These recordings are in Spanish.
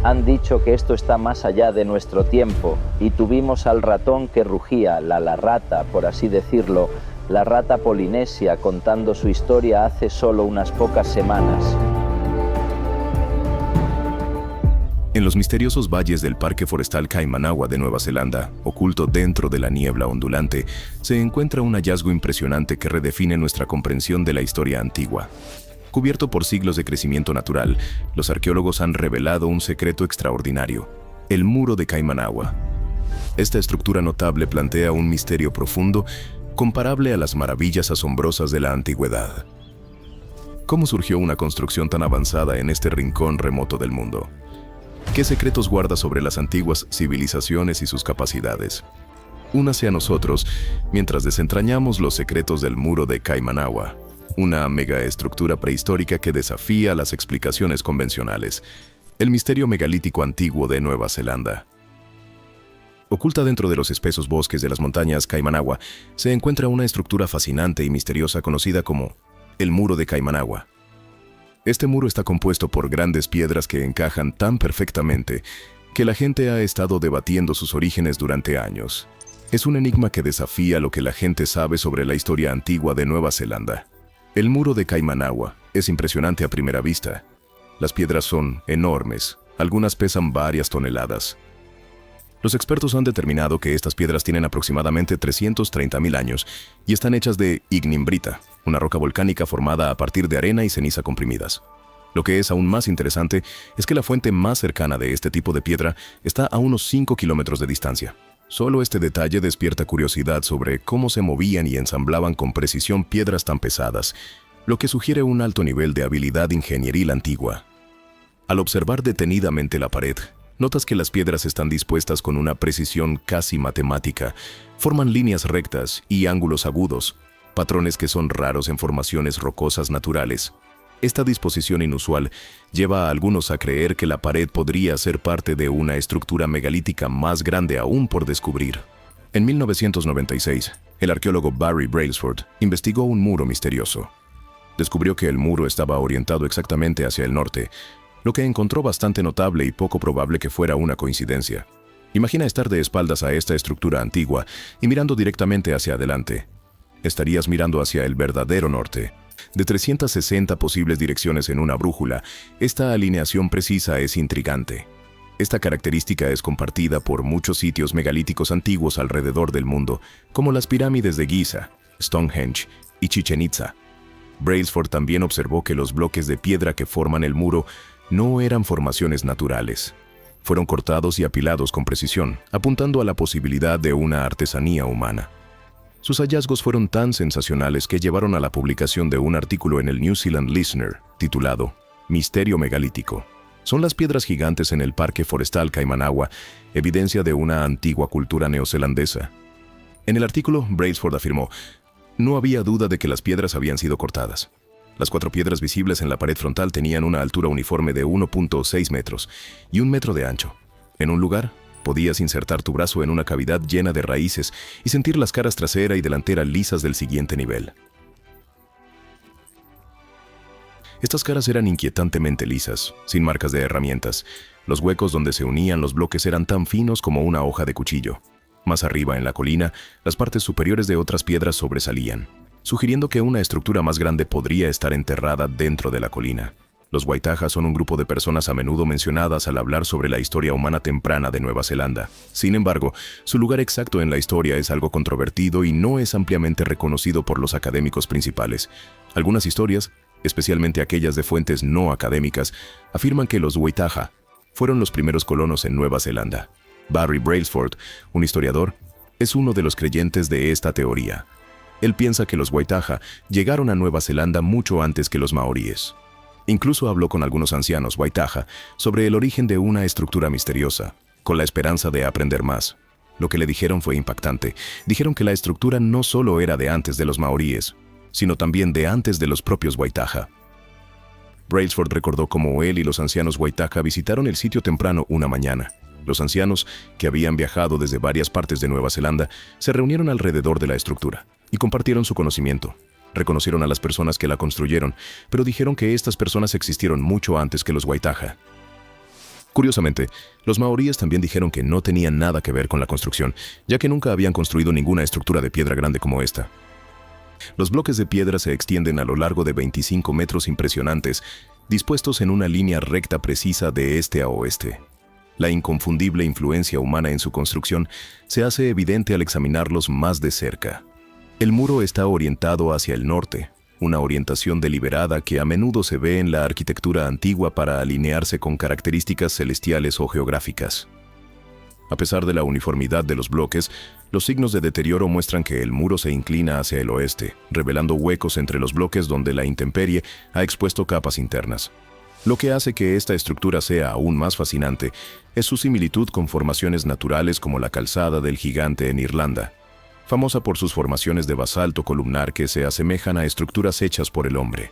Han dicho que esto está más allá de nuestro tiempo y tuvimos al ratón que rugía, la rata, por así decirlo, la rata polinesia contando su historia hace solo unas pocas semanas. En los misteriosos valles del Parque Forestal Kaimanawa de Nueva Zelanda, oculto dentro de la niebla ondulante, se encuentra un hallazgo impresionante que redefine nuestra comprensión de la historia antigua. Cubierto por siglos de crecimiento natural, los arqueólogos han revelado un secreto extraordinario: el Muro de Kaimanawa. Esta estructura notable plantea un misterio profundo, comparable a las maravillas asombrosas de la antigüedad. ¿Cómo surgió una construcción tan avanzada en este rincón remoto del mundo? ¿Qué secretos guarda sobre las antiguas civilizaciones y sus capacidades? Únase a nosotros mientras desentrañamos los secretos del Muro de Kaimanawa, una megaestructura prehistórica que desafía las explicaciones convencionales. El misterio megalítico antiguo de Nueva Zelanda. Oculta dentro de los espesos bosques de las montañas Kaimanawa, se encuentra una estructura fascinante y misteriosa conocida como el Muro de Kaimanawa. Este muro está compuesto por grandes piedras que encajan tan perfectamente que la gente ha estado debatiendo sus orígenes durante años. Es un enigma que desafía lo que la gente sabe sobre la historia antigua de Nueva Zelanda. El Muro de Kaimanawa es impresionante a primera vista. Las piedras son enormes, algunas pesan varias toneladas. Los expertos han determinado que estas piedras tienen aproximadamente 330.000 años y están hechas de ignimbrita, una roca volcánica formada a partir de arena y ceniza comprimidas. Lo que es aún más interesante es que la fuente más cercana de este tipo de piedra está a unos 5 kilómetros de distancia. Solo este detalle despierta curiosidad sobre cómo se movían y ensamblaban con precisión piedras tan pesadas, lo que sugiere un alto nivel de habilidad ingenieril antigua. Al observar detenidamente la pared, notas que las piedras están dispuestas con una precisión casi matemática, forman líneas rectas y ángulos agudos, patrones que son raros en formaciones rocosas naturales. Esta disposición inusual lleva a algunos a creer que la pared podría ser parte de una estructura megalítica más grande aún por descubrir. En 1996, el arqueólogo Barry Brailsford investigó un muro misterioso. Descubrió que el muro estaba orientado exactamente hacia el norte, lo que encontró bastante notable y poco probable que fuera una coincidencia. Imagina estar de espaldas a esta estructura antigua y mirando directamente hacia adelante. Estarías mirando hacia el verdadero norte. De 360 posibles direcciones en una brújula, esta alineación precisa es intrigante. Esta característica es compartida por muchos sitios megalíticos antiguos alrededor del mundo, como las pirámides de Giza, Stonehenge y Chichén Itzá. Brailsford también observó que los bloques de piedra que forman el muro no eran formaciones naturales. Fueron cortados y apilados con precisión, apuntando a la posibilidad de una artesanía humana. Sus hallazgos fueron tan sensacionales que llevaron a la publicación de un artículo en el New Zealand Listener, titulado Misterio megalítico. ¿Son las piedras gigantes en el Parque Forestal Kaimanawa evidencia de una antigua cultura neozelandesa? En el artículo, Brailsford afirmó: no había duda de que las piedras habían sido cortadas. Las 4 piedras visibles en la pared frontal tenían una altura uniforme de 1.6 metros y 1 metro de ancho. En un lugar, podías insertar tu brazo en una cavidad llena de raíces y sentir las caras trasera y delantera lisas del siguiente nivel. Estas caras eran inquietantemente lisas, sin marcas de herramientas. Los huecos donde se unían los bloques eran tan finos como una hoja de cuchillo. Más arriba en la colina, las partes superiores de otras piedras sobresalían, sugiriendo que una estructura más grande podría estar enterrada dentro de la colina. Los Waitaha son un grupo de personas a menudo mencionadas al hablar sobre la historia humana temprana de Nueva Zelanda. Sin embargo, su lugar exacto en la historia es algo controvertido y no es ampliamente reconocido por los académicos principales. Algunas historias, especialmente aquellas de fuentes no académicas, afirman que los Waitaha fueron los primeros colonos en Nueva Zelanda. Barry Brailsford, un historiador, es uno de los creyentes de esta teoría. Él piensa que los Waitaha llegaron a Nueva Zelanda mucho antes que los maoríes. Incluso habló con algunos ancianos Waitaha sobre el origen de una estructura misteriosa, con la esperanza de aprender más. Lo que le dijeron fue impactante. Dijeron que la estructura no solo era de antes de los maoríes, sino también de antes de los propios Waitaha. Brailsford recordó cómo él y los ancianos Waitaha visitaron el sitio temprano una mañana. Los ancianos, que habían viajado desde varias partes de Nueva Zelanda, se reunieron alrededor de la estructura y compartieron su conocimiento. Reconocieron a las personas que la construyeron, pero dijeron que estas personas existieron mucho antes que los Waitaha. Curiosamente, los maoríes también dijeron que no tenían nada que ver con la construcción, ya que nunca habían construido ninguna estructura de piedra grande como esta. Los bloques de piedra se extienden a lo largo de 25 metros impresionantes, dispuestos en una línea recta precisa de este a oeste. La inconfundible influencia humana en su construcción se hace evidente al examinarlos más de cerca. El muro está orientado hacia el norte, una orientación deliberada que a menudo se ve en la arquitectura antigua para alinearse con características celestiales o geográficas. A pesar de la uniformidad de los bloques, los signos de deterioro muestran que el muro se inclina hacia el oeste, revelando huecos entre los bloques donde la intemperie ha expuesto capas internas. Lo que hace que esta estructura sea aún más fascinante es su similitud con formaciones naturales como la Calzada del Gigante en Irlanda, famosa por sus formaciones de basalto columnar que se asemejan a estructuras hechas por el hombre.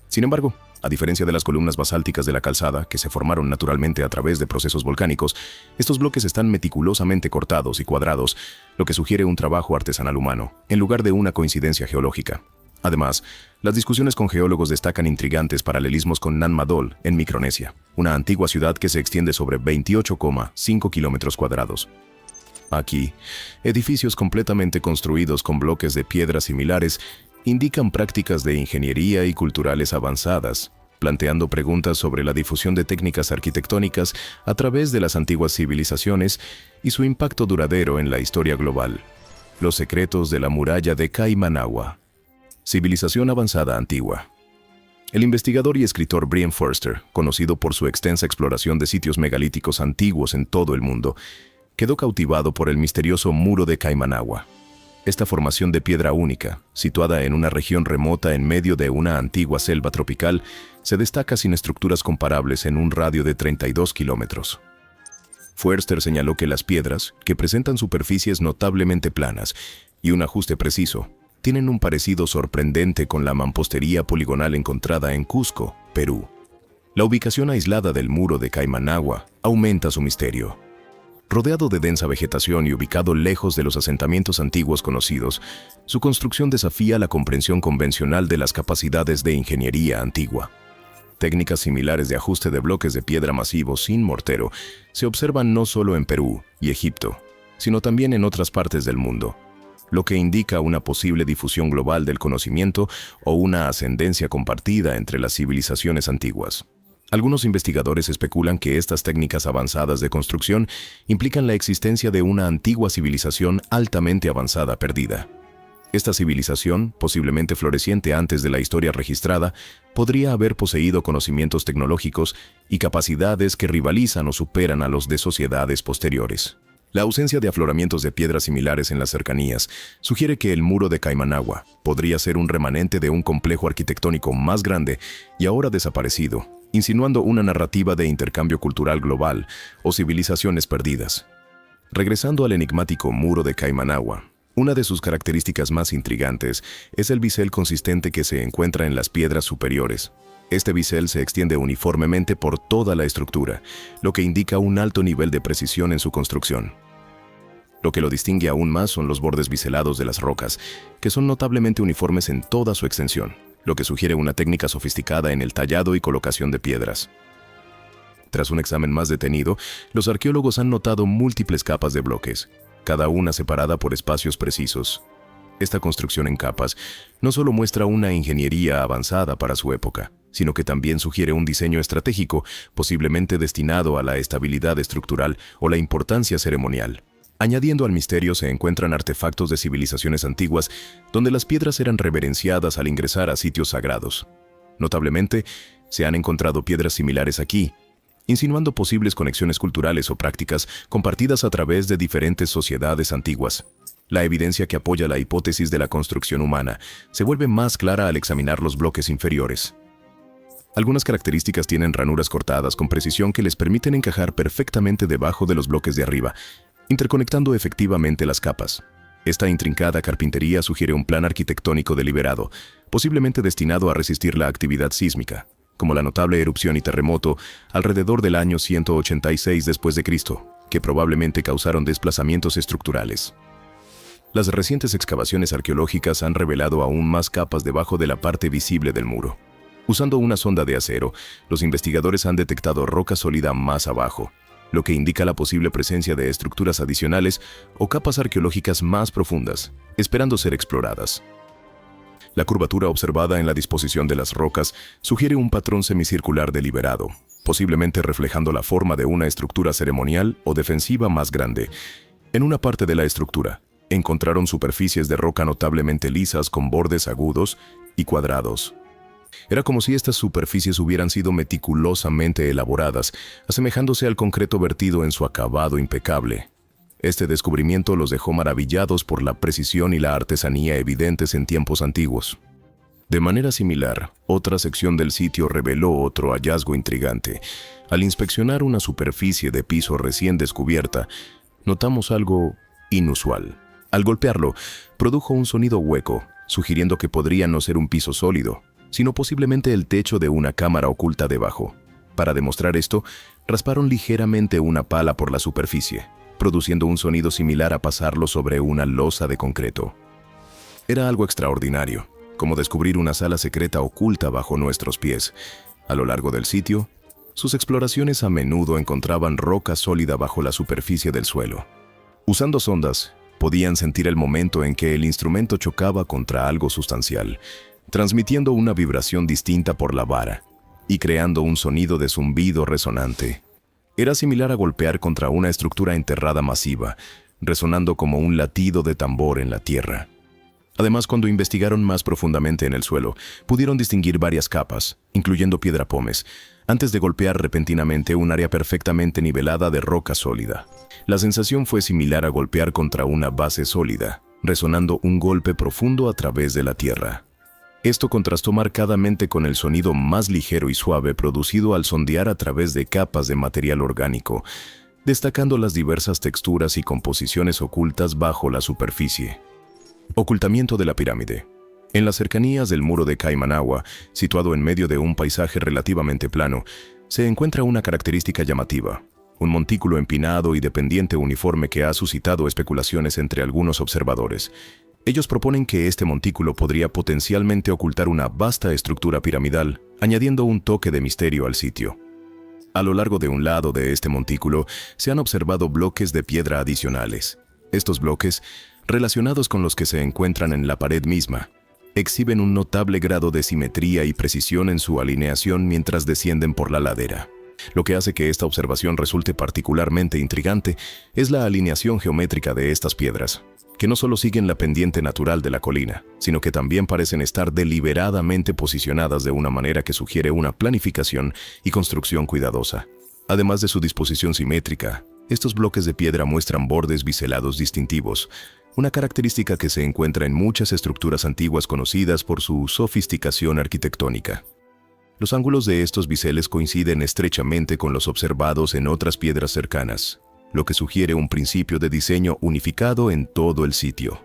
Sin embargo, a diferencia de las columnas basálticas de la Calzada, que se formaron naturalmente a través de procesos volcánicos, estos bloques están meticulosamente cortados y cuadrados, lo que sugiere un trabajo artesanal humano, en lugar de una coincidencia geológica. Además, las discusiones con geólogos destacan intrigantes paralelismos con Nan Madol, en Micronesia, una antigua ciudad que se extiende sobre 28,5 kilómetros cuadrados. Aquí, edificios completamente construidos con bloques de piedra similares indican prácticas de ingeniería y culturales avanzadas, planteando preguntas sobre la difusión de técnicas arquitectónicas a través de las antiguas civilizaciones y su impacto duradero en la historia global. Los secretos de la muralla de Kaimanawa. Civilización avanzada antigua. El investigador y escritor Brian Foerster, conocido por su extensa exploración de sitios megalíticos antiguos en todo el mundo, quedó cautivado por el misterioso Muro de Kaimanawa. Esta formación de piedra única, situada en una región remota en medio de una antigua selva tropical, se destaca sin estructuras comparables en un radio de 32 kilómetros. Foerster señaló que las piedras, que presentan superficies notablemente planas y un ajuste preciso, tienen un parecido sorprendente con la mampostería poligonal encontrada en Cusco, Perú. La ubicación aislada del Muro de Kaimanawa aumenta su misterio. Rodeado de densa vegetación y ubicado lejos de los asentamientos antiguos conocidos, su construcción desafía la comprensión convencional de las capacidades de ingeniería antigua. Técnicas similares de ajuste de bloques de piedra masivos sin mortero se observan no solo en Perú y Egipto, sino también en otras partes del mundo, lo que indica una posible difusión global del conocimiento o una ascendencia compartida entre las civilizaciones antiguas. Algunos investigadores especulan que estas técnicas avanzadas de construcción implican la existencia de una antigua civilización altamente avanzada perdida. Esta civilización, posiblemente floreciente antes de la historia registrada, podría haber poseído conocimientos tecnológicos y capacidades que rivalizan o superan a los de sociedades posteriores. La ausencia de afloramientos de piedras similares en las cercanías sugiere que el Muro de Kaimanawa podría ser un remanente de un complejo arquitectónico más grande y ahora desaparecido, insinuando una narrativa de intercambio cultural global o civilizaciones perdidas. Regresando al enigmático Muro de Kaimanawa, una de sus características más intrigantes es el bisel consistente que se encuentra en las piedras superiores. Este bisel se extiende uniformemente por toda la estructura, lo que indica un alto nivel de precisión en su construcción. Lo que lo distingue aún más son los bordes biselados de las rocas, que son notablemente uniformes en toda su extensión, lo que sugiere una técnica sofisticada en el tallado y colocación de piedras. Tras un examen más detenido, los arqueólogos han notado múltiples capas de bloques, cada una separada por espacios precisos. Esta construcción en capas no solo muestra una ingeniería avanzada para su época, sino que también sugiere un diseño estratégico, posiblemente destinado a la estabilidad estructural o la importancia ceremonial. Añadiendo al misterio se encuentran artefactos de civilizaciones antiguas, donde las piedras eran reverenciadas al ingresar a sitios sagrados. Notablemente, se han encontrado piedras similares aquí, insinuando posibles conexiones culturales o prácticas compartidas a través de diferentes sociedades antiguas. La evidencia que apoya la hipótesis de la construcción humana se vuelve más clara al examinar los bloques inferiores. Algunas características tienen ranuras cortadas con precisión que les permiten encajar perfectamente debajo de los bloques de arriba, interconectando efectivamente las capas. Esta intrincada carpintería sugiere un plan arquitectónico deliberado, posiblemente destinado a resistir la actividad sísmica, como la notable erupción y terremoto alrededor del año 186 después de Cristo, que probablemente causaron desplazamientos estructurales. Las recientes excavaciones arqueológicas han revelado aún más capas debajo de la parte visible del muro. Usando una sonda de acero, los investigadores han detectado roca sólida más abajo, lo que indica la posible presencia de estructuras adicionales o capas arqueológicas más profundas, esperando ser exploradas. La curvatura observada en la disposición de las rocas sugiere un patrón semicircular deliberado, posiblemente reflejando la forma de una estructura ceremonial o defensiva más grande. En una parte de la estructura, encontraron superficies de roca notablemente lisas con bordes agudos y cuadrados. Era como si estas superficies hubieran sido meticulosamente elaboradas, asemejándose al concreto vertido en su acabado impecable. Este descubrimiento los dejó maravillados por la precisión y la artesanía evidentes en tiempos antiguos. De manera similar, otra sección del sitio reveló otro hallazgo intrigante. Al inspeccionar una superficie de piso recién descubierta, notamos algo inusual. Al golpearlo, produjo un sonido hueco, sugiriendo que podría no ser un piso sólido, sino posiblemente el techo de una cámara oculta debajo. Para demostrar esto, rasparon ligeramente una pala por la superficie, produciendo un sonido similar a pasarlo sobre una losa de concreto. Era algo extraordinario, como descubrir una sala secreta oculta bajo nuestros pies. A lo largo del sitio, sus exploraciones a menudo encontraban roca sólida bajo la superficie del suelo. Usando sondas, podían sentir el momento en que el instrumento chocaba contra algo sustancial, transmitiendo una vibración distinta por la vara y creando un sonido de zumbido resonante. Era similar a golpear contra una estructura enterrada masiva, resonando como un latido de tambor en la tierra. Además, cuando investigaron más profundamente en el suelo, pudieron distinguir varias capas, incluyendo piedra pómez, antes de golpear repentinamente un área perfectamente nivelada de roca sólida. La sensación fue similar a golpear contra una base sólida, resonando un golpe profundo a través de la tierra. Esto contrastó marcadamente con el sonido más ligero y suave producido al sondear a través de capas de material orgánico, destacando las diversas texturas y composiciones ocultas bajo la superficie. Ocultamiento de la pirámide. En las cercanías del muro de Caimanagua, situado en medio de un paisaje relativamente plano, se encuentra una característica llamativa: un montículo empinado y de pendiente uniforme que ha suscitado especulaciones entre algunos observadores. Ellos proponen que este montículo podría potencialmente ocultar una vasta estructura piramidal, añadiendo un toque de misterio al sitio. A lo largo de un lado de este montículo se han observado bloques de piedra adicionales. Estos bloques, relacionados con los que se encuentran en la pared misma, exhiben un notable grado de simetría y precisión en su alineación mientras descienden por la ladera. Lo que hace que esta observación resulte particularmente intrigante es la alineación geométrica de estas piedras, que no solo siguen la pendiente natural de la colina, sino que también parecen estar deliberadamente posicionadas de una manera que sugiere una planificación y construcción cuidadosa. Además de su disposición simétrica, estos bloques de piedra muestran bordes biselados distintivos, una característica que se encuentra en muchas estructuras antiguas conocidas por su sofisticación arquitectónica. Los ángulos de estos biseles coinciden estrechamente con los observados en otras piedras cercanas, lo que sugiere un principio de diseño unificado en todo el sitio.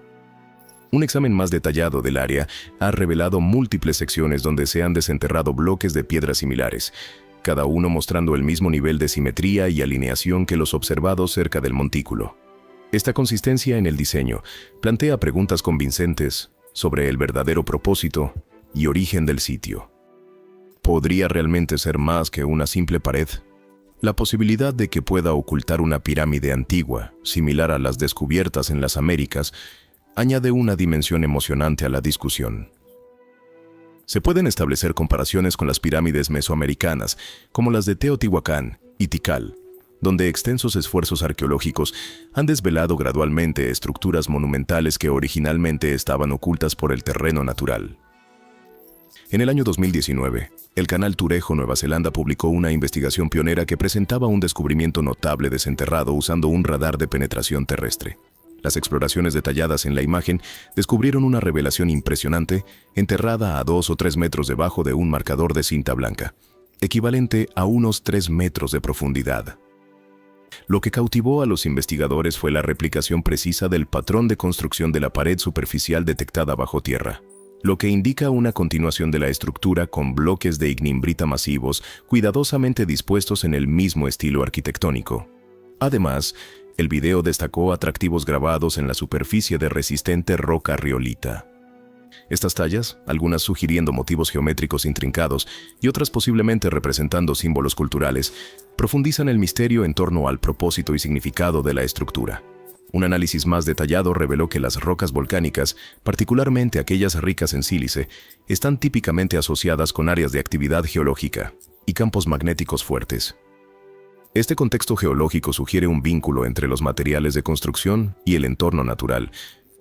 Un examen más detallado del área ha revelado múltiples secciones donde se han desenterrado bloques de piedras similares, cada uno mostrando el mismo nivel de simetría y alineación que los observados cerca del montículo. Esta consistencia en el diseño plantea preguntas convincentes sobre el verdadero propósito y origen del sitio. ¿Podría realmente ser más que una simple pared? La posibilidad de que pueda ocultar una pirámide antigua, similar a las descubiertas en las Américas, añade una dimensión emocionante a la discusión. Se pueden establecer comparaciones con las pirámides mesoamericanas, como las de Teotihuacán y Tikal, donde extensos esfuerzos arqueológicos han desvelado gradualmente estructuras monumentales que originalmente estaban ocultas por el terreno natural. En el año 2019, el canal Turejo Nueva Zelanda publicó una investigación pionera que presentaba un descubrimiento notable desenterrado usando un radar de penetración terrestre. Las exploraciones detalladas en la imagen descubrieron una revelación impresionante enterrada a 2 o 3 metros debajo de un marcador de cinta blanca, equivalente a unos 3 metros de profundidad. Lo que cautivó a los investigadores fue la replicación precisa del patrón de construcción de la pared superficial detectada bajo tierra, lo que indica una continuación de la estructura con bloques de ignimbrita masivos cuidadosamente dispuestos en el mismo estilo arquitectónico. Además, el video destacó atractivos grabados en la superficie de resistente roca riolita. Estas tallas, algunas sugiriendo motivos geométricos intrincados y otras posiblemente representando símbolos culturales, profundizan el misterio en torno al propósito y significado de la estructura. Un análisis más detallado reveló que las rocas volcánicas, particularmente aquellas ricas en sílice, están típicamente asociadas con áreas de actividad geológica y campos magnéticos fuertes. Este contexto geológico sugiere un vínculo entre los materiales de construcción y el entorno natural,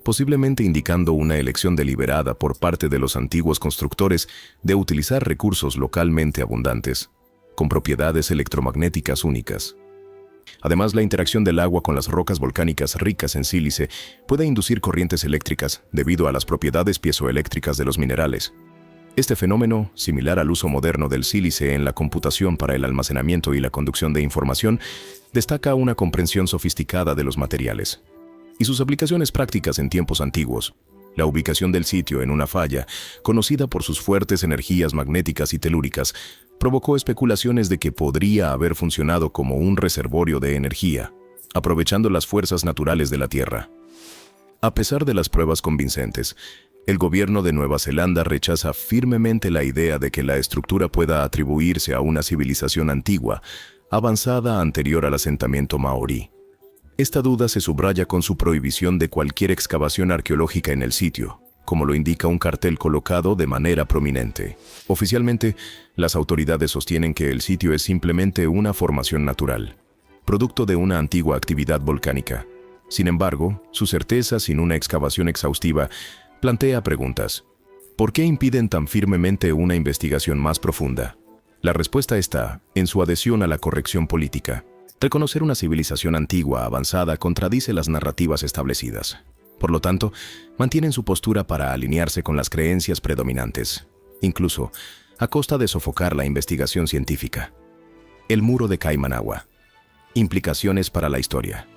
posiblemente indicando una elección deliberada por parte de los antiguos constructores de utilizar recursos localmente abundantes, con propiedades electromagnéticas únicas. Además, la interacción del agua con las rocas volcánicas ricas en sílice puede inducir corrientes eléctricas debido a las propiedades piezoeléctricas de los minerales. Este fenómeno, similar al uso moderno del sílice en la computación para el almacenamiento y la conducción de información, destaca una comprensión sofisticada de los materiales y sus aplicaciones prácticas en tiempos antiguos. La ubicación del sitio en una falla, conocida por sus fuertes energías magnéticas y telúricas, provocó especulaciones de que podría haber funcionado como un reservorio de energía, aprovechando las fuerzas naturales de la Tierra. A pesar de las pruebas convincentes, el gobierno de Nueva Zelanda rechaza firmemente la idea de que la estructura pueda atribuirse a una civilización antigua, avanzada anterior al asentamiento maorí. Esta duda se subraya con su prohibición de cualquier excavación arqueológica en el sitio, como lo indica un cartel colocado de manera prominente. Oficialmente, las autoridades sostienen que el sitio es simplemente una formación natural, producto de una antigua actividad volcánica. Sin embargo, su certeza sin una excavación exhaustiva plantea preguntas. ¿Por qué impiden tan firmemente una investigación más profunda? La respuesta está en su adhesión a la corrección política. Reconocer una civilización antigua avanzada contradice las narrativas establecidas. Por lo tanto, mantienen su postura para alinearse con las creencias predominantes, incluso a costa de sofocar la investigación científica. El muro de Kaimanawa. Implicaciones para la historia.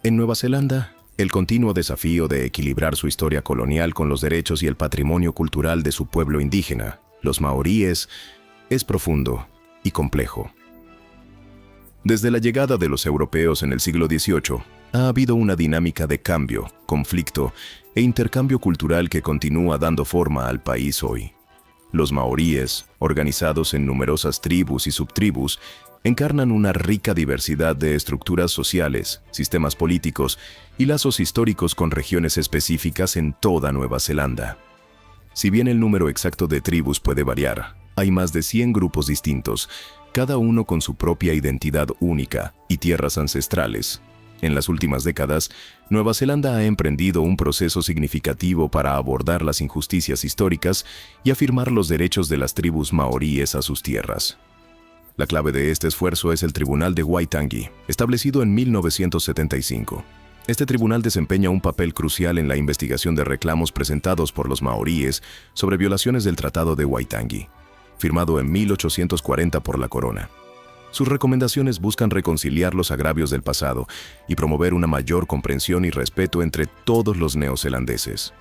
En Nueva Zelanda, el continuo desafío de equilibrar su historia colonial con los derechos y el patrimonio cultural de su pueblo indígena, los maoríes, es profundo y complejo. Desde la llegada de los europeos en el siglo XVIII, ha habido una dinámica de cambio, conflicto e intercambio cultural que continúa dando forma al país hoy. Los maoríes, organizados en numerosas tribus y subtribus, encarnan una rica diversidad de estructuras sociales, sistemas políticos y lazos históricos con regiones específicas en toda Nueva Zelanda. Si bien el número exacto de tribus puede variar, hay más de 100 grupos distintos, cada uno con su propia identidad única y tierras ancestrales. En las últimas décadas, Nueva Zelanda ha emprendido un proceso significativo para abordar las injusticias históricas y afirmar los derechos de las tribus maoríes a sus tierras. La clave de este esfuerzo es el Tribunal de Waitangi, establecido en 1975. Este tribunal desempeña un papel crucial en la investigación de reclamos presentados por los maoríes sobre violaciones del Tratado de Waitangi, firmado en 1840 por la corona. Sus recomendaciones buscan reconciliar los agravios del pasado y promover una mayor comprensión y respeto entre todos los neozelandeses.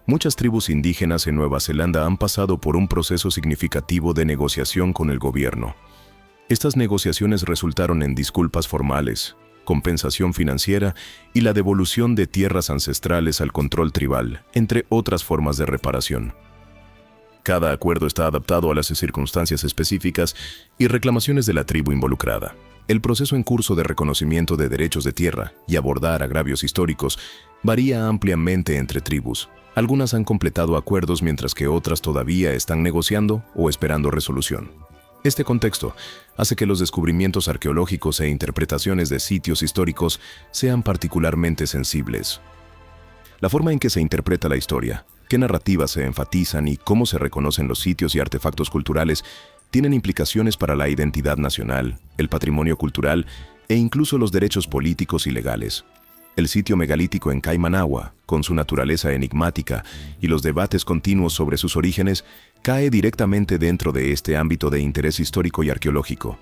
Muchas tribus indígenas en Nueva Zelanda han pasado por un proceso significativo de negociación con el gobierno. Estas negociaciones resultaron en disculpas formales, compensación financiera y la devolución de tierras ancestrales al control tribal, entre otras formas de reparación. Cada acuerdo está adaptado a las circunstancias específicas y reclamaciones de la tribu involucrada. El proceso en curso de reconocimiento de derechos de tierra y abordar agravios históricos varía ampliamente entre tribus. Algunas han completado acuerdos mientras que otras todavía están negociando o esperando resolución. Este contexto hace que los descubrimientos arqueológicos e interpretaciones de sitios históricos sean particularmente sensibles. La forma en que se interpreta la historia, qué narrativas se enfatizan y cómo se reconocen los sitios y artefactos culturales tienen implicaciones para la identidad nacional, el patrimonio cultural e incluso los derechos políticos y legales. El sitio megalítico en Kaimanawa, con su naturaleza enigmática y los debates continuos sobre sus orígenes, cae directamente dentro de este ámbito de interés histórico y arqueológico.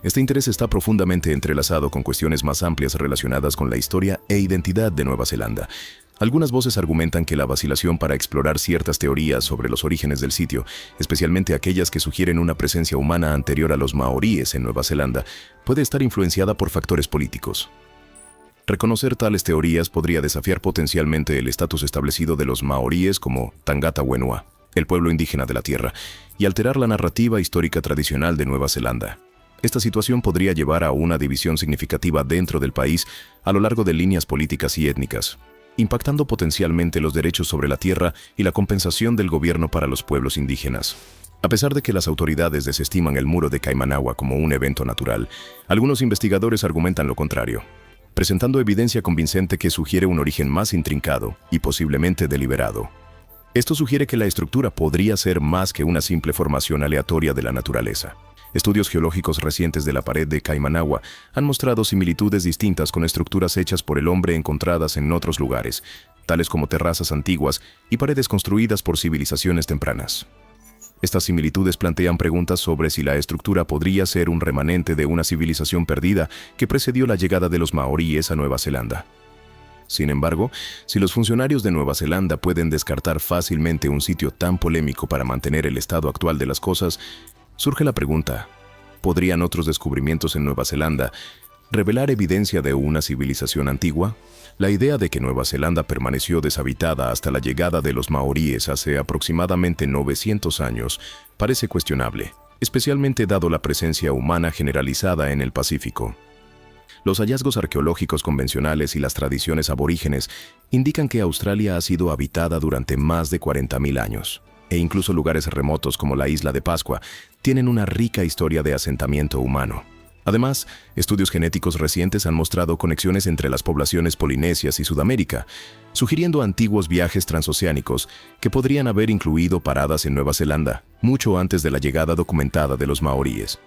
Este interés está profundamente entrelazado con cuestiones más amplias relacionadas con la historia e identidad de Nueva Zelanda. Algunas voces argumentan que la vacilación para explorar ciertas teorías sobre los orígenes del sitio, especialmente aquellas que sugieren una presencia humana anterior a los maoríes en Nueva Zelanda, puede estar influenciada por factores políticos. Reconocer tales teorías podría desafiar potencialmente el estatus establecido de los maoríes como Tangata Wenua, el pueblo indígena de la Tierra, y alterar la narrativa histórica tradicional de Nueva Zelanda. Esta situación podría llevar a una división significativa dentro del país a lo largo de líneas políticas y étnicas, impactando potencialmente los derechos sobre la tierra y la compensación del gobierno para los pueblos indígenas. A pesar de que las autoridades desestiman el muro de Caimanagua como un evento natural, algunos investigadores argumentan lo contrario, presentando evidencia convincente que sugiere un origen más intrincado y posiblemente deliberado. Esto sugiere que la estructura podría ser más que una simple formación aleatoria de la naturaleza. Estudios geológicos recientes de la pared de Caimanagua han mostrado similitudes distintas con estructuras hechas por el hombre encontradas en otros lugares, tales como terrazas antiguas y paredes construidas por civilizaciones tempranas. Estas similitudes plantean preguntas sobre si la estructura podría ser un remanente de una civilización perdida que precedió la llegada de los maoríes a Nueva Zelanda. Sin embargo, si los funcionarios de Nueva Zelanda pueden descartar fácilmente un sitio tan polémico para mantener el estado actual de las cosas, surge la pregunta, ¿podrían otros descubrimientos en Nueva Zelanda revelar evidencia de una civilización antigua? La idea de que Nueva Zelanda permaneció deshabitada hasta la llegada de los maoríes hace aproximadamente 900 años parece cuestionable, especialmente dado la presencia humana generalizada en el Pacífico. Los hallazgos arqueológicos convencionales y las tradiciones aborígenes indican que Australia ha sido habitada durante más de 40.000 años, e incluso lugares remotos como la isla de Pascua tienen una rica historia de asentamiento humano. Además, estudios genéticos recientes han mostrado conexiones entre las poblaciones polinesias y Sudamérica, sugiriendo antiguos viajes transoceánicos que podrían haber incluido paradas en Nueva Zelanda, mucho antes de la llegada documentada de los maoríes.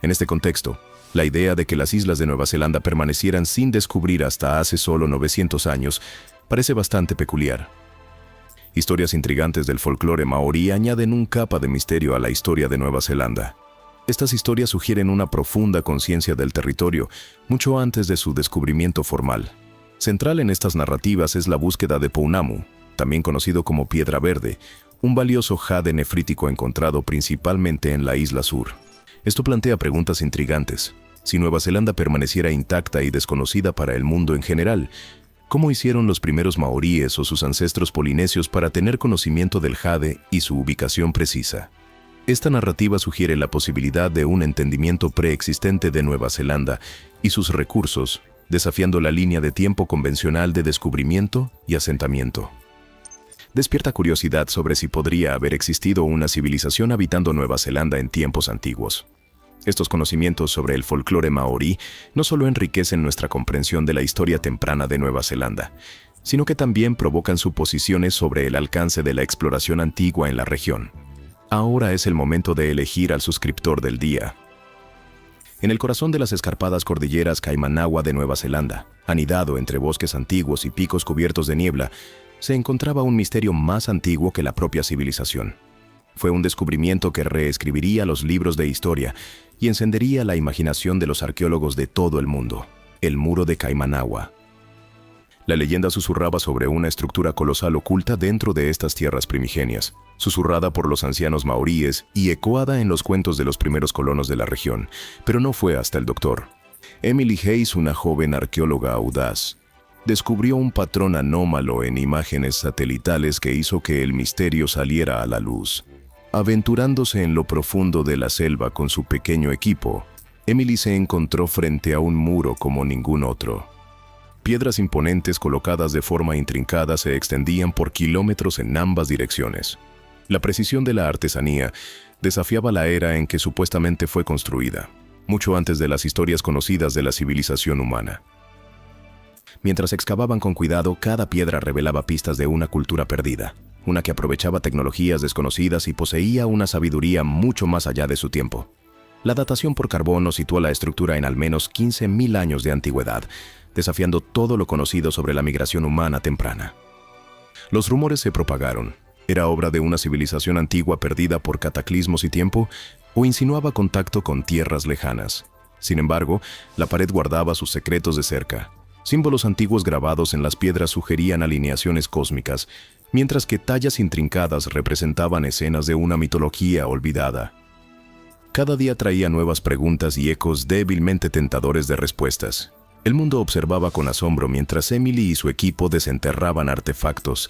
En este contexto, la idea de que las islas de Nueva Zelanda permanecieran sin descubrir hasta hace solo 900 años parece bastante peculiar. Historias intrigantes del folclore maorí añaden un capa de misterio a la historia de Nueva Zelanda. Estas historias sugieren una profunda conciencia del territorio, mucho antes de su descubrimiento formal. Central en estas narrativas es la búsqueda de Pounamu, también conocido como Piedra Verde, un valioso jade nefrítico encontrado principalmente en la isla sur. Esto plantea preguntas intrigantes. Si Nueva Zelanda permaneciera intacta y desconocida para el mundo en general, ¿cómo hicieron los primeros maoríes o sus ancestros polinesios para tener conocimiento del jade y su ubicación precisa? Esta narrativa sugiere la posibilidad de un entendimiento preexistente de Nueva Zelanda y sus recursos, desafiando la línea de tiempo convencional de descubrimiento y asentamiento. Despierta curiosidad sobre si podría haber existido una civilización habitando Nueva Zelanda en tiempos antiguos. Estos conocimientos sobre el folclore maorí no solo enriquecen nuestra comprensión de la historia temprana de Nueva Zelanda, sino que también provocan suposiciones sobre el alcance de la exploración antigua en la región. Ahora es el momento de elegir al suscriptor del día. En el corazón de las escarpadas cordilleras Caimanagua de Nueva Zelanda, anidado entre bosques antiguos y picos cubiertos de niebla, se encontraba un misterio más antiguo que la propia civilización. Fue un descubrimiento que reescribiría los libros de historia y encendería la imaginación de los arqueólogos de todo el mundo: el muro de Caimanagua. La leyenda susurraba sobre una estructura colosal oculta dentro de estas tierras primigenias, susurrada por los ancianos maoríes y ecoada en los cuentos de los primeros colonos de la región, pero no fue hasta el Dr. Emily Hayes, una joven arqueóloga audaz, descubrió un patrón anómalo en imágenes satelitales que hizo que el misterio saliera a la luz. Aventurándose en lo profundo de la selva con su pequeño equipo, Emily se encontró frente a un muro como ningún otro. Piedras imponentes colocadas de forma intrincada se extendían por kilómetros en ambas direcciones. La precisión de la artesanía desafiaba la era en que supuestamente fue construida, mucho antes de las historias conocidas de la civilización humana. Mientras excavaban con cuidado, cada piedra revelaba pistas de una cultura perdida, una que aprovechaba tecnologías desconocidas y poseía una sabiduría mucho más allá de su tiempo. La datación por carbono situó la estructura en al menos 15.000 años de antigüedad, desafiando todo lo conocido sobre la migración humana temprana. Los rumores se propagaron. ¿Era obra de una civilización antigua perdida por cataclismos y tiempo, o insinuaba contacto con tierras lejanas? Sin embargo, la pared guardaba sus secretos de cerca. Símbolos antiguos grabados en las piedras sugerían alineaciones cósmicas, mientras que tallas intrincadas representaban escenas de una mitología olvidada. Cada día traía nuevas preguntas y ecos débilmente tentadores de respuestas. El mundo observaba con asombro mientras Emily y su equipo desenterraban artefactos,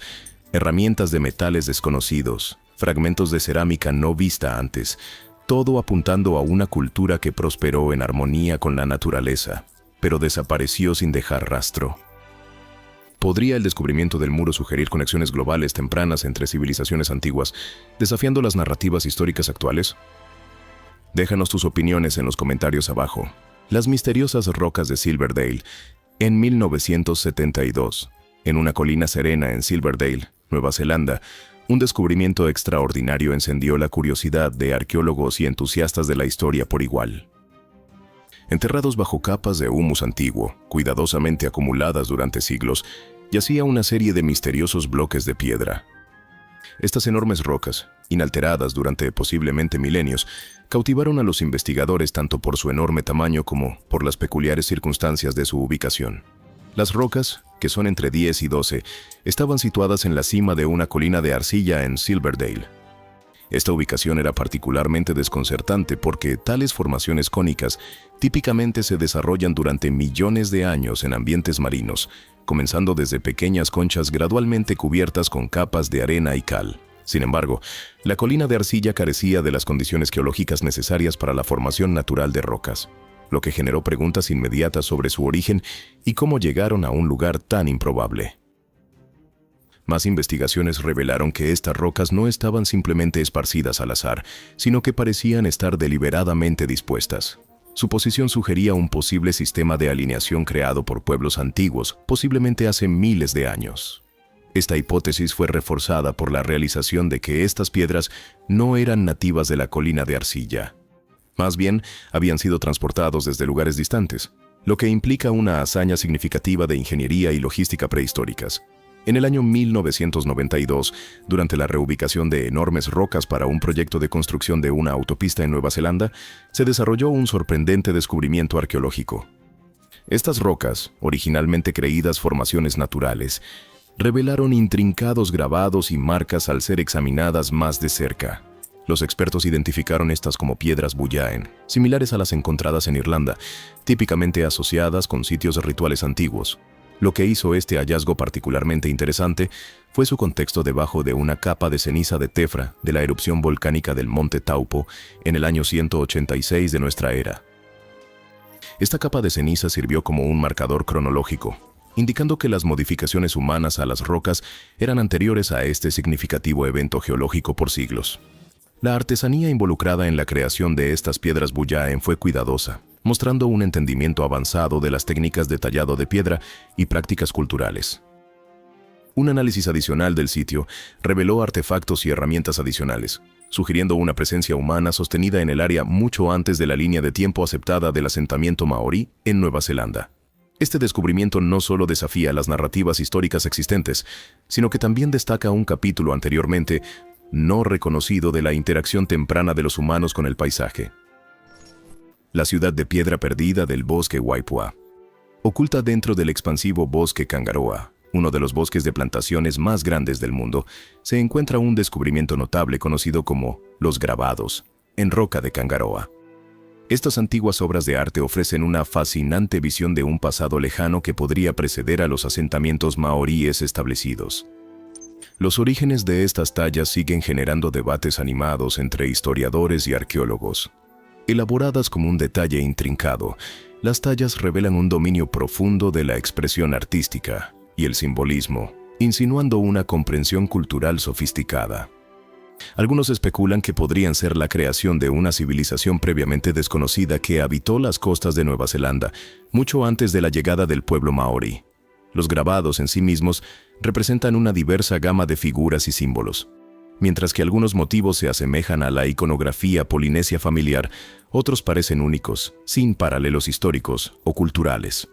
herramientas de metales desconocidos, fragmentos de cerámica no vista antes, todo apuntando a una cultura que prosperó en armonía con la naturaleza, pero desapareció sin dejar rastro. ¿Podría el descubrimiento del muro sugerir conexiones globales tempranas entre civilizaciones antiguas, desafiando las narrativas históricas actuales? Déjanos tus opiniones en los comentarios abajo. Las misteriosas rocas de Silverdale. En 1972, en una colina serena en Silverdale, Nueva Zelanda, un descubrimiento extraordinario encendió la curiosidad de arqueólogos y entusiastas de la historia por igual. Enterrados bajo capas de humus antiguo, cuidadosamente acumuladas durante siglos, yacía una serie de misteriosos bloques de piedra. Estas enormes rocas, inalteradas durante posiblemente milenios, cautivaron a los investigadores tanto por su enorme tamaño como por las peculiares circunstancias de su ubicación. Las rocas, que son entre 10 y 12, estaban situadas en la cima de una colina de arcilla en Silverdale. Esta ubicación era particularmente desconcertante porque tales formaciones cónicas típicamente se desarrollan durante millones de años en ambientes marinos, comenzando desde pequeñas conchas gradualmente cubiertas con capas de arena y cal. Sin embargo, la colina de arcilla carecía de las condiciones geológicas necesarias para la formación natural de rocas, lo que generó preguntas inmediatas sobre su origen y cómo llegaron a un lugar tan improbable. Más investigaciones revelaron que estas rocas no estaban simplemente esparcidas al azar, sino que parecían estar deliberadamente dispuestas. Su posición sugería un posible sistema de alineación creado por pueblos antiguos, posiblemente hace miles de años. Esta hipótesis fue reforzada por la realización de que estas piedras no eran nativas de la colina de arcilla. Más bien, habían sido transportados desde lugares distantes, lo que implica una hazaña significativa de ingeniería y logística prehistóricas. En el año 1992, durante la reubicación de enormes rocas para un proyecto de construcción de una autopista en Nueva Zelanda, se desarrolló un sorprendente descubrimiento arqueológico. Estas rocas, originalmente creídas formaciones naturales, revelaron intrincados grabados y marcas al ser examinadas más de cerca. Los expertos identificaron estas como piedras Bullaen, similares a las encontradas en Irlanda, típicamente asociadas con sitios rituales antiguos. Lo que hizo este hallazgo particularmente interesante fue su contexto debajo de una capa de ceniza de tefra de la erupción volcánica del monte Taupo en el año 186 de nuestra era. Esta capa de ceniza sirvió como un marcador cronológico, indicando que las modificaciones humanas a las rocas eran anteriores a este significativo evento geológico por siglos. La artesanía involucrada en la creación de estas piedras Bullaen fue cuidadosa, mostrando un entendimiento avanzado de las técnicas de tallado de piedra y prácticas culturales. Un análisis adicional del sitio reveló artefactos y herramientas adicionales, sugiriendo una presencia humana sostenida en el área mucho antes de la línea de tiempo aceptada del asentamiento maorí en Nueva Zelanda. Este descubrimiento no solo desafía las narrativas históricas existentes, sino que también destaca un capítulo anteriormente no reconocido de la interacción temprana de los humanos con el paisaje. La ciudad de piedra perdida del bosque Waipoua. Oculta dentro del expansivo bosque Kangaroa, uno de los bosques de plantaciones más grandes del mundo, se encuentra un descubrimiento notable conocido como los grabados, en roca de Kangaroa. Estas antiguas obras de arte ofrecen una fascinante visión de un pasado lejano que podría preceder a los asentamientos maoríes establecidos. Los orígenes de estas tallas siguen generando debates animados entre historiadores y arqueólogos. Elaboradas como un detalle intrincado, las tallas revelan un dominio profundo de la expresión artística y el simbolismo, insinuando una comprensión cultural sofisticada. Algunos especulan que podrían ser la creación de una civilización previamente desconocida que habitó las costas de Nueva Zelanda, mucho antes de la llegada del pueblo maorí. Los grabados en sí mismos representan una diversa gama de figuras y símbolos. Mientras que algunos motivos se asemejan a la iconografía polinesia familiar, otros parecen únicos, sin paralelos históricos o culturales.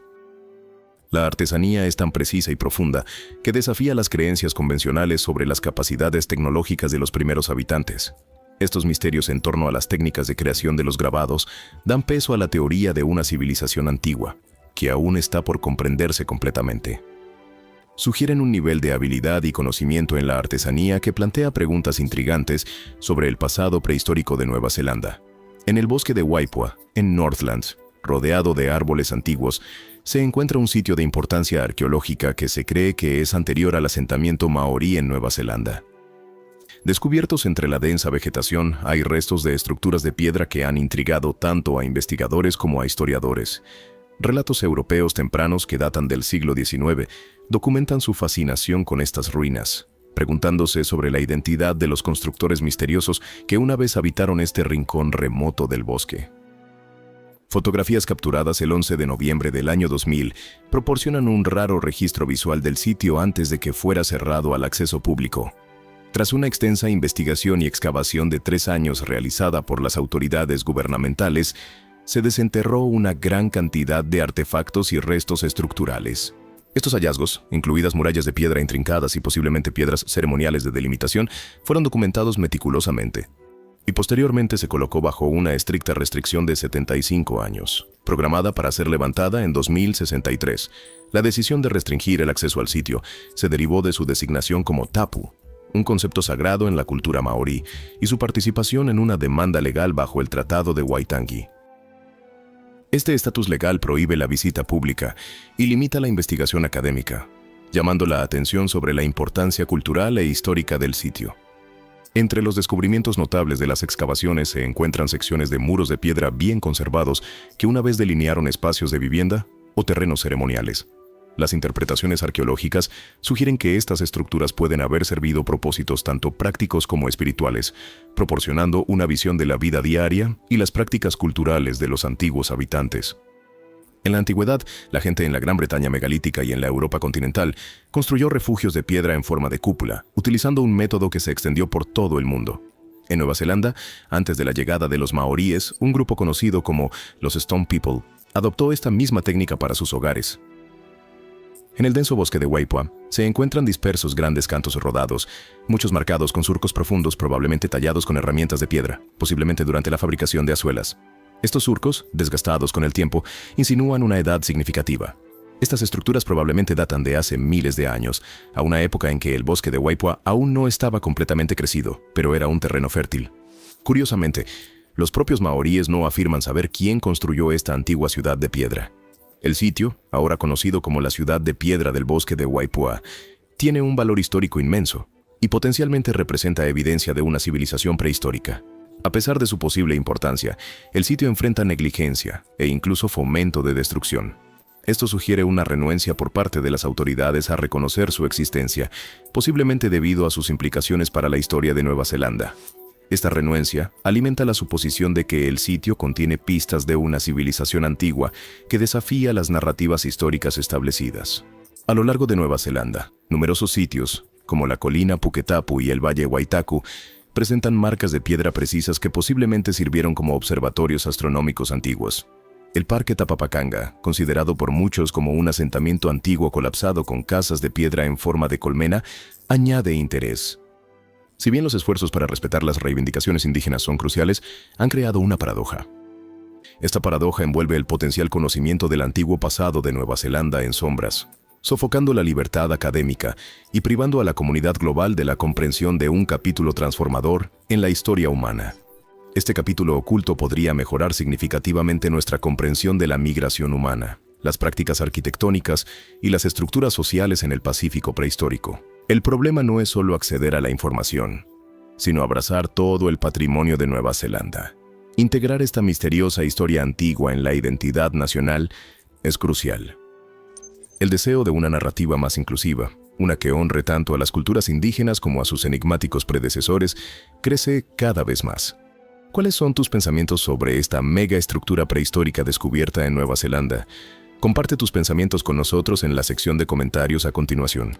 La artesanía es tan precisa y profunda que desafía las creencias convencionales sobre las capacidades tecnológicas de los primeros habitantes. Estos misterios en torno a las técnicas de creación de los grabados dan peso a la teoría de una civilización antigua, que aún está por comprenderse completamente. Sugieren un nivel de habilidad y conocimiento en la artesanía que plantea preguntas intrigantes sobre el pasado prehistórico de Nueva Zelanda. En el bosque de Waipoua, en Northlands, rodeado de árboles antiguos, se encuentra un sitio de importancia arqueológica que se cree que es anterior al asentamiento maorí en Nueva Zelanda. Descubiertos entre la densa vegetación, hay restos de estructuras de piedra que han intrigado tanto a investigadores como a historiadores. Relatos europeos tempranos que datan del siglo XIX documentan su fascinación con estas ruinas, preguntándose sobre la identidad de los constructores misteriosos que una vez habitaron este rincón remoto del bosque. Fotografías capturadas el 11 de noviembre del año 2000 proporcionan un raro registro visual del sitio antes de que fuera cerrado al acceso público. Tras una extensa investigación y excavación de 3 años realizada por las autoridades gubernamentales, se desenterró una gran cantidad de artefactos y restos estructurales. Estos hallazgos, incluidas murallas de piedra intrincadas y posiblemente piedras ceremoniales de delimitación, fueron documentados meticulosamente, y posteriormente se colocó bajo una estricta restricción de 75 años, programada para ser levantada en 2063. La decisión de restringir el acceso al sitio se derivó de su designación como tapu, un concepto sagrado en la cultura maorí, y su participación en una demanda legal bajo el Tratado de Waitangi. Este estatus legal prohíbe la visita pública y limita la investigación académica, llamando la atención sobre la importancia cultural e histórica del sitio. Entre los descubrimientos notables de las excavaciones se encuentran secciones de muros de piedra bien conservados que una vez delinearon espacios de vivienda o terrenos ceremoniales. Las interpretaciones arqueológicas sugieren que estas estructuras pueden haber servido propósitos tanto prácticos como espirituales, proporcionando una visión de la vida diaria y las prácticas culturales de los antiguos habitantes. En la antigüedad, la gente en la Gran Bretaña megalítica y en la Europa continental construyó refugios de piedra en forma de cúpula, utilizando un método que se extendió por todo el mundo. En Nueva Zelanda, antes de la llegada de los maoríes, un grupo conocido como los Stone People adoptó esta misma técnica para sus hogares. En el denso bosque de Waipoua se encuentran dispersos grandes cantos rodados, muchos marcados con surcos profundos probablemente tallados con herramientas de piedra, posiblemente durante la fabricación de azuelas. Estos surcos, desgastados con el tiempo, insinúan una edad significativa. Estas estructuras probablemente datan de hace miles de años, a una época en que el bosque de Waipoua aún no estaba completamente crecido, pero era un terreno fértil. Curiosamente, los propios maoríes no afirman saber quién construyó esta antigua ciudad de piedra. El sitio, ahora conocido como la ciudad de piedra del bosque de Waipoua, tiene un valor histórico inmenso y potencialmente representa evidencia de una civilización prehistórica. A pesar de su posible importancia, el sitio enfrenta negligencia e incluso fomento de destrucción. Esto sugiere una renuencia por parte de las autoridades a reconocer su existencia, posiblemente debido a sus implicaciones para la historia de Nueva Zelanda. Esta renuencia alimenta la suposición de que el sitio contiene pistas de una civilización antigua que desafía las narrativas históricas establecidas. A lo largo de Nueva Zelanda, numerosos sitios, como la colina Puketapu y el valle Waitaku, presentan marcas de piedra precisas que posiblemente sirvieron como observatorios astronómicos antiguos. El Parque Tapapakanga, considerado por muchos como un asentamiento antiguo colapsado con casas de piedra en forma de colmena, añade interés. Si bien los esfuerzos para respetar las reivindicaciones indígenas son cruciales, han creado una paradoja. Esta paradoja envuelve el potencial conocimiento del antiguo pasado de Nueva Zelanda en sombras, sofocando la libertad académica y privando a la comunidad global de la comprensión de un capítulo transformador en la historia humana. Este capítulo oculto podría mejorar significativamente nuestra comprensión de la migración humana, las prácticas arquitectónicas y las estructuras sociales en el Pacífico prehistórico. El problema no es solo acceder a la información, sino abrazar todo el patrimonio de Nueva Zelanda. Integrar esta misteriosa historia antigua en la identidad nacional es crucial. El deseo de una narrativa más inclusiva, una que honre tanto a las culturas indígenas como a sus enigmáticos predecesores, crece cada vez más. ¿Cuáles son tus pensamientos sobre esta mega estructura prehistórica descubierta en Nueva Zelanda? Comparte tus pensamientos con nosotros en la sección de comentarios a continuación.